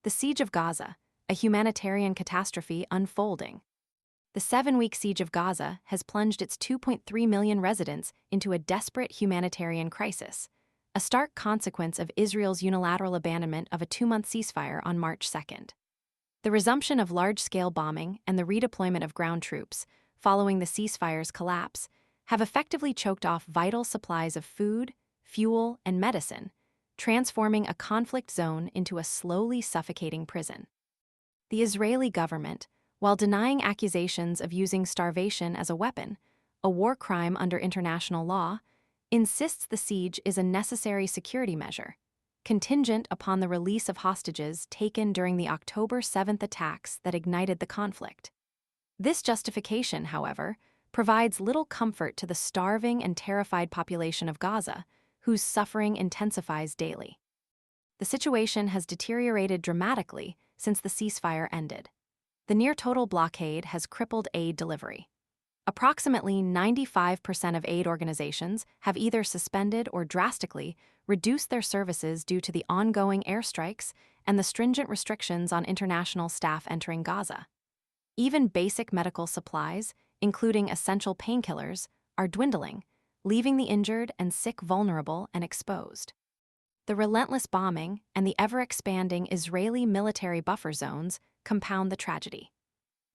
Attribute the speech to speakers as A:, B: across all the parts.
A: The Siege of Gaza, a humanitarian catastrophe unfolding. The 7-week siege of Gaza has plunged its 2.3 million residents into a desperate humanitarian crisis, a stark consequence of Israel's unilateral abandonment of a 2-month ceasefire on March 2nd. The resumption of large-scale bombing and the redeployment of ground troops, following the ceasefire's collapse, have effectively choked off vital supplies of food, fuel, and medicine, transforming a conflict zone into a slowly suffocating prison. The Israeli government, while denying accusations of using starvation as a weapon, a war crime under international law, insists the siege is a necessary security measure, contingent upon the release of hostages taken during the October 7th attacks that ignited the conflict. This justification, however, provides little comfort to the starving and terrified population of Gaza, whose suffering intensifies daily. The situation has deteriorated dramatically since the ceasefire ended. The near-total blockade has crippled aid delivery. Approximately 95% of aid organizations have either suspended or drastically reduced their services due to the ongoing airstrikes and the stringent restrictions on international staff entering Gaza. Even basic medical supplies, including essential painkillers, are dwindling, leaving the injured and sick vulnerable and exposed. The relentless bombing and the ever-expanding Israeli military buffer zones compound the tragedy.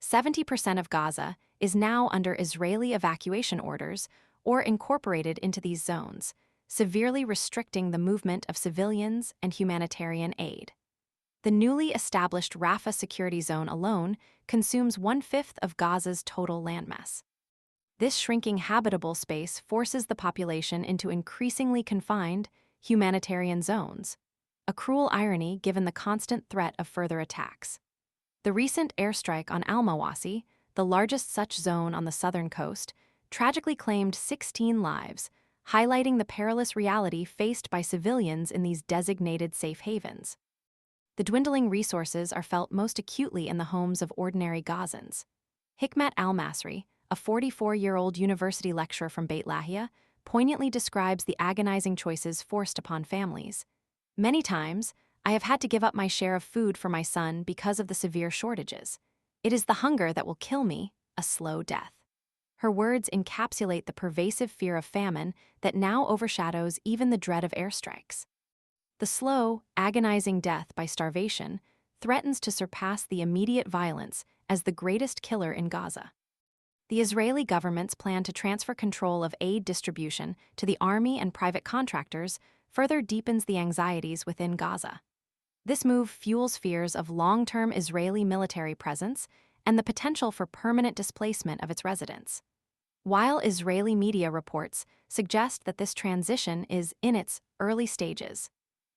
A: 70% of Gaza is now under Israeli evacuation orders or incorporated into these zones, severely restricting the movement of civilians and humanitarian aid. The newly established Rafah security zone alone consumes 1/5 of Gaza's total landmass. This shrinking habitable space forces the population into increasingly confined humanitarian zones, a cruel irony given the constant threat of further attacks. The recent airstrike on Al-Mawasi, the largest such zone on the southern coast, tragically claimed 16 lives, highlighting the perilous reality faced by civilians in these designated safe havens. The dwindling resources are felt most acutely in the homes of ordinary Gazans. Hikmat al-Masri, a 44-year-old university lecturer from Beit Lahia, poignantly describes the agonizing choices forced upon families. Many times, I have had to give up my share of food for my son because of the severe shortages. It is the hunger that will kill me, a slow death. Her words encapsulate the pervasive fear of famine that now overshadows even the dread of airstrikes. The slow, agonizing death by starvation threatens to surpass the immediate violence as the greatest killer in Gaza. The Israeli government's plan to transfer control of aid distribution to the army and private contractors further deepens the anxieties within Gaza. This move fuels fears of long-term Israeli military presence and the potential for permanent displacement of its residents. While Israeli media reports suggest that this transition is in its early stages,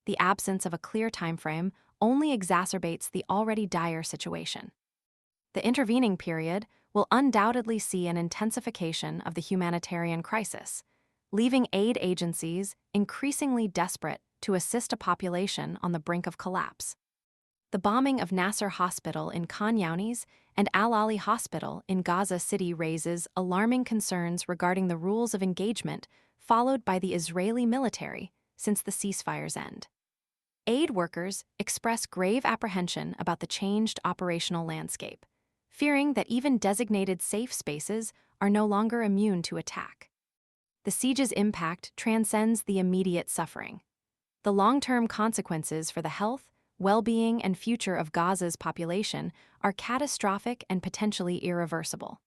A: the absence of a clear timeframe only exacerbates the already dire situation. The intervening period will undoubtedly see an intensification of the humanitarian crisis, leaving aid agencies increasingly desperate to assist a population on the brink of collapse. The bombing of Nasser Hospital in Khan Younis and Al-Ali Hospital in Gaza City raises alarming concerns regarding the rules of engagement followed by the Israeli military since the ceasefire's end. Aid workers express grave apprehension about the changed operational landscape, fearing that even designated safe spaces are no longer immune to attack. The siege's impact transcends the immediate suffering. The long-term consequences for the health, well-being, and future of Gaza's population are catastrophic and potentially irreversible.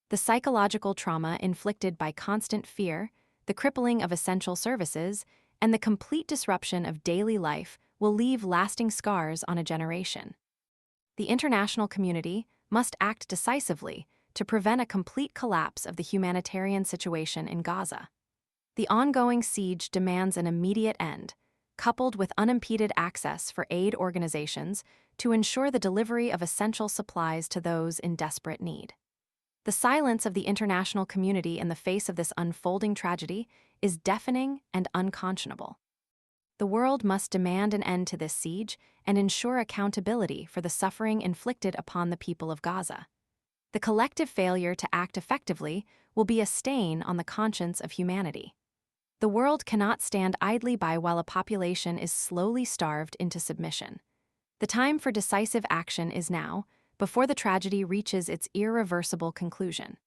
A: The psychological trauma inflicted by constant fear, the crippling of essential services, and the complete disruption of daily life will leave lasting scars on a generation. The international community must act decisively to prevent a complete collapse of the humanitarian situation in Gaza. The ongoing siege demands an immediate end, coupled with unimpeded access for aid organizations to ensure the delivery of essential supplies to those in desperate need. The silence of the international community in the face of this unfolding tragedy is deafening and unconscionable. The world must demand an end to this siege and ensure accountability for the suffering inflicted upon the people of Gaza. The collective failure to act effectively will be a stain on the conscience of humanity. The world cannot stand idly by while a population is slowly starved into submission. The time for decisive action is now, before the tragedy reaches its irreversible conclusion.